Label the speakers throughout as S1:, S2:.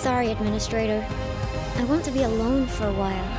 S1: Sorry, Administrator. I want to be alone for a while.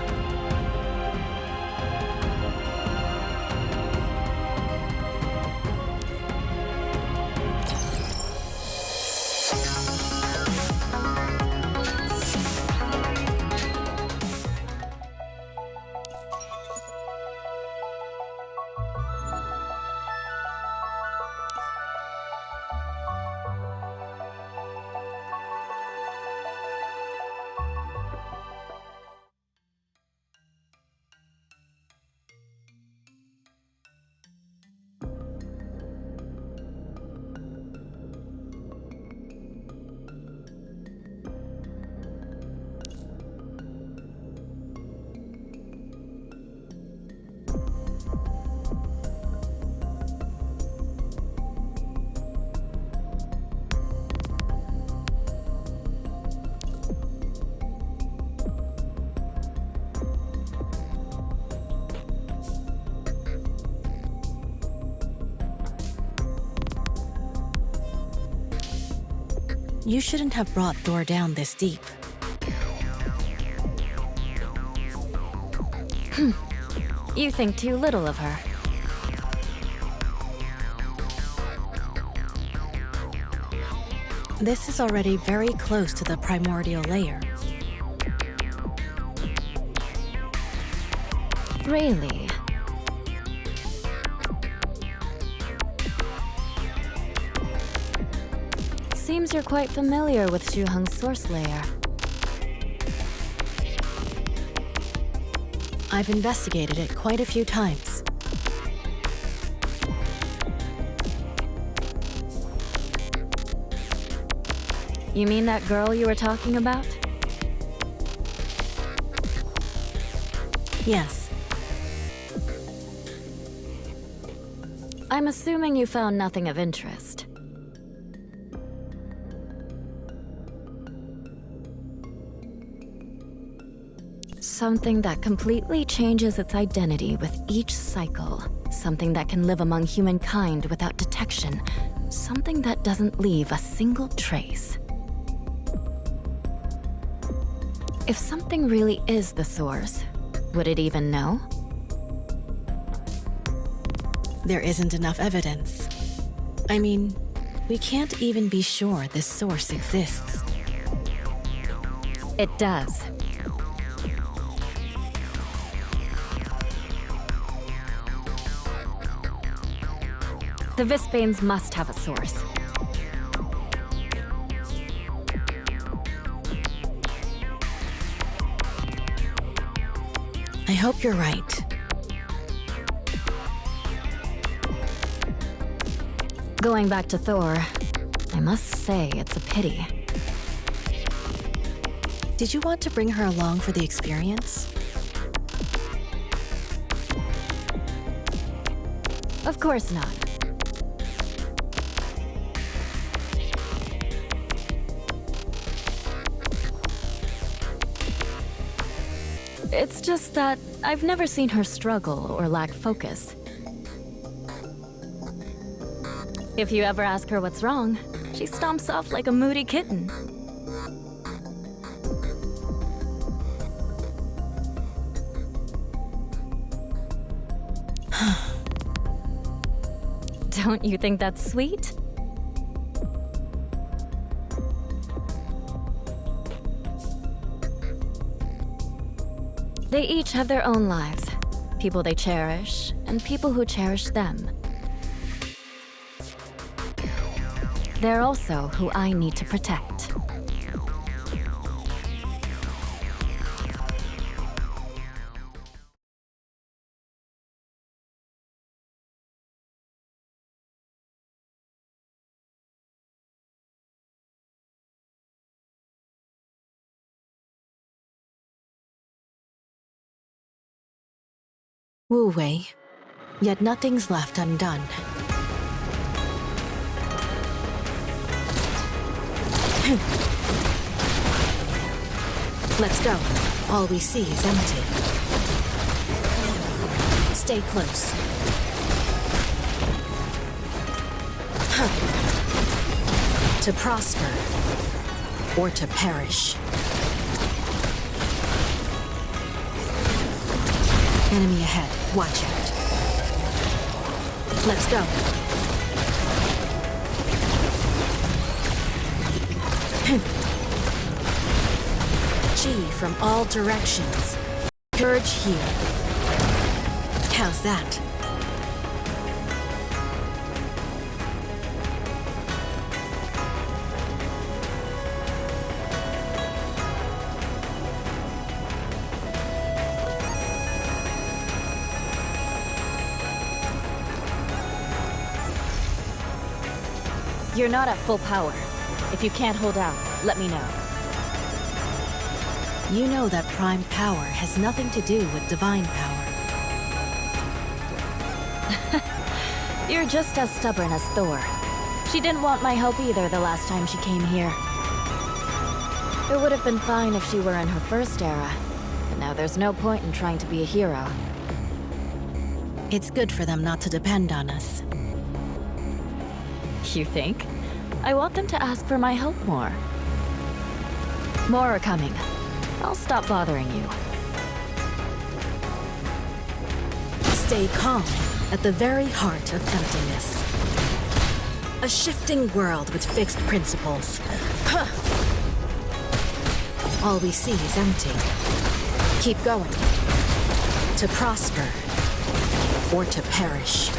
S2: You shouldn't have brought Thor down this deep.
S3: You think too little of her.
S2: This is already very close to the primordial layer.
S3: Really? Seems you're quite familiar with Shuheng's source layer.
S2: I've investigated it quite a few times.
S3: You mean that girl you were talking about?
S2: Yes.
S3: I'm assuming you found nothing of interest. Something that completely changes its identity with each cycle. Something that can live among humankind without detection. Something that doesn't leave a single trace. If something really is the source, would it even know?
S2: There isn't enough evidence. I mean, we can't even be sure this source exists.
S3: It does. The Visbanes must have a source.
S2: I hope you're right.
S3: Going back to Thor, I must say it's a pity.
S2: Did you want to bring her along for the experience?
S3: Of course not. It's just that I've never seen her struggle or lack focus. If you ever ask her what's wrong, she stomps off like a moody kitten. Don't you think that's sweet? They each have their own lives. People they cherish, and people who cherish them. They're also who I need to protect.
S2: Wu Wei, yet nothing's left undone. Let's go. All we see is empty. Stay close. To prosper, or to perish. Enemy ahead. Watch out. Let's go. Chi from all directions. Purge here. How's that?
S3: You're not at full power. If you can't hold out, let me know.
S2: You know that prime power has nothing to do with divine power.
S3: You're just as stubborn as Thor. She didn't want my help either the last time she came here. It would have been fine if she were in her first era, but now there's no point in trying to be a hero.
S2: It's good for them not to depend on us.
S3: You think? I want them to ask for my help more. More are coming. I'll stop bothering you.
S2: Stay calm at the very heart of emptiness. A shifting world with fixed principles. Huh. All we see is empty. Keep going. To prosper or to perish.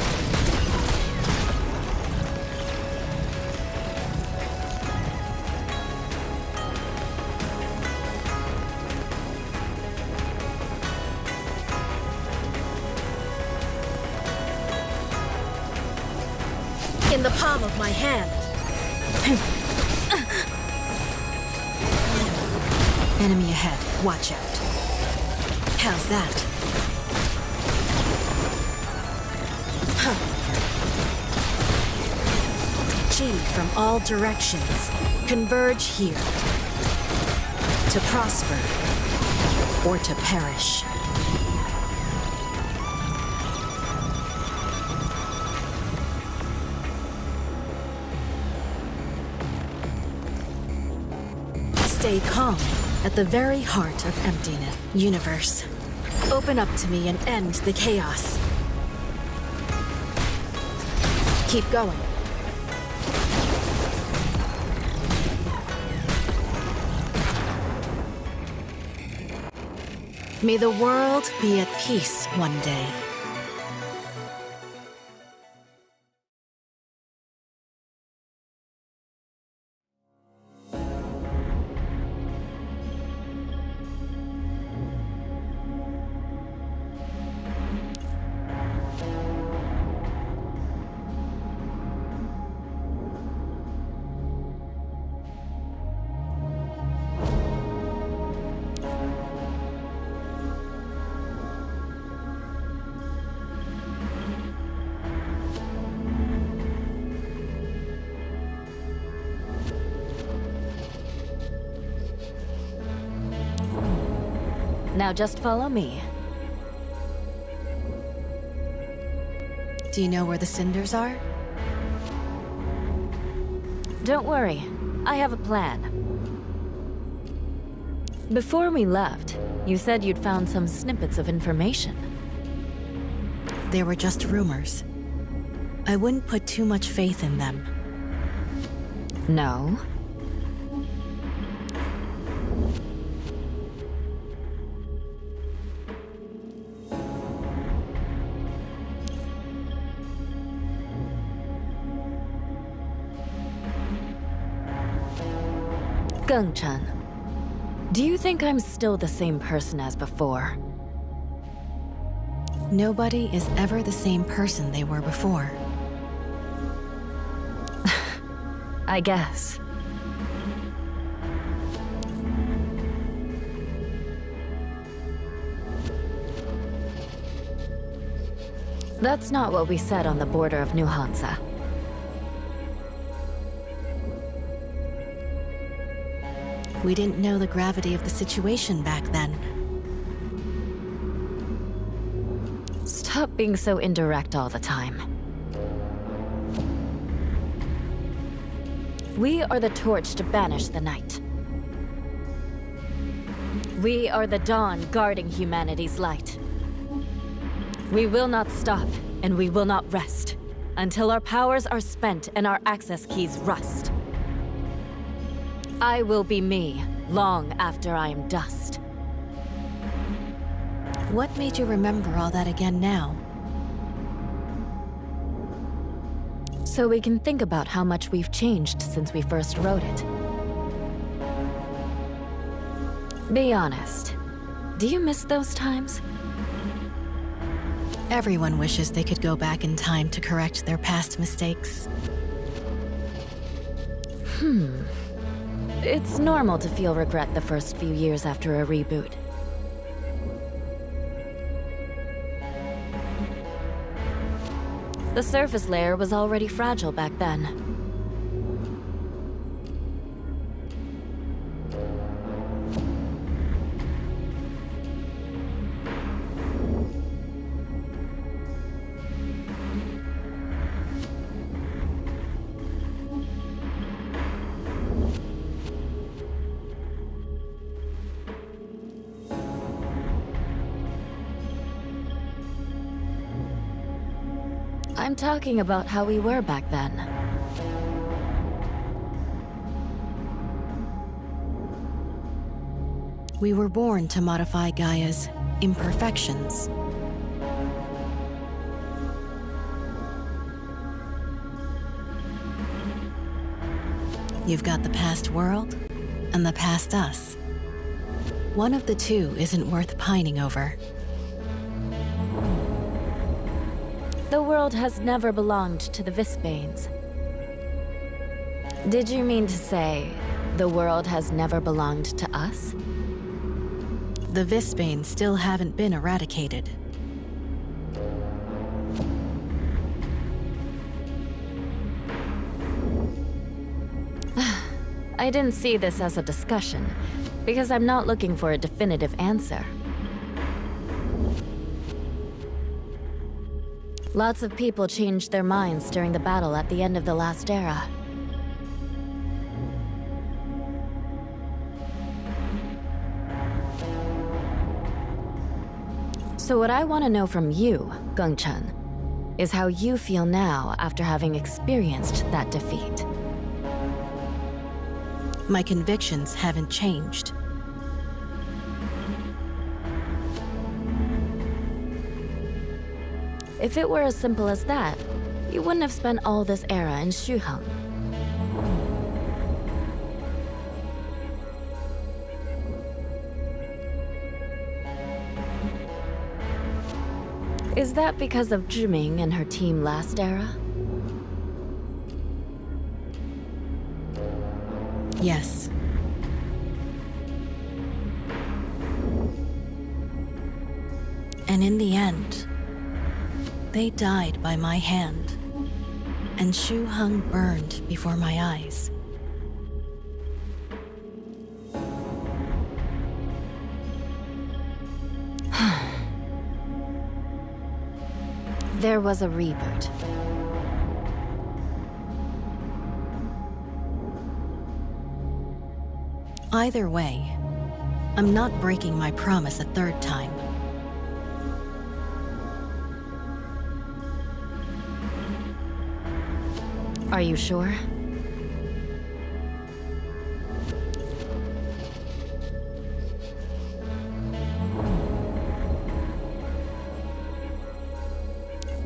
S2: In the palm of my hand. Enemy ahead. Watch out. How's that? Huh. Chi from all directions. Converge here. To prosper or to perish. Stay calm at the very heart of emptiness. Universe, open up to me and end the chaos. Keep going. May the world be at peace one day.
S3: Now just follow me.
S2: Do you know where the cinders are?
S3: Don't worry, I have a plan. Before we left, you said you'd found some snippets of information.
S2: They were just rumors. I wouldn't put too much faith in them.
S3: No? Gengchen, do you think I'm still the same person as before?
S2: Nobody is ever the same person they were before.
S3: I guess. That's not what we said on the border of New Hansa.
S2: We didn't know the gravity of the situation back then.
S3: Stop being so indirect all the time. We are the torch to banish the night. We are the dawn guarding humanity's light. We will not stop, and we will not rest, until our powers are spent and our access keys rust. I will be me, long after I am dust.
S2: What made you remember all that again now?
S3: So we can think about how much we've changed since we first wrote it. Be honest. Do you miss those times?
S2: Everyone wishes they could go back in time to correct their past mistakes.
S3: It's normal to feel regret the first few years after a reboot. The surface layer was already fragile back then. I'm talking about how we were back then.
S2: We were born to modify Gaia's imperfections. You've got the past world and the past us. One of the two isn't worth pining over.
S3: The world has never belonged to the Visbanes. Did you mean to say, the world has never belonged to us?
S2: The Visbanes still haven't been eradicated.
S3: I didn't see this as a discussion, because I'm not looking for a definitive answer. Lots of people changed their minds during the battle at the end of the last era. So what I want to know from you, Gongchen, is how you feel now after having experienced that defeat.
S2: My convictions haven't changed.
S3: If it were as simple as that, you wouldn't have spent all this era in Shuheng. Is that because of Zhiming and her team last era?
S2: Yes. And in the end, they died by my hand, and Shuheng burned before my eyes.
S3: There was a reboot.
S2: Either way, I'm not breaking my promise a third time.
S3: Are you sure?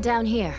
S3: Down here.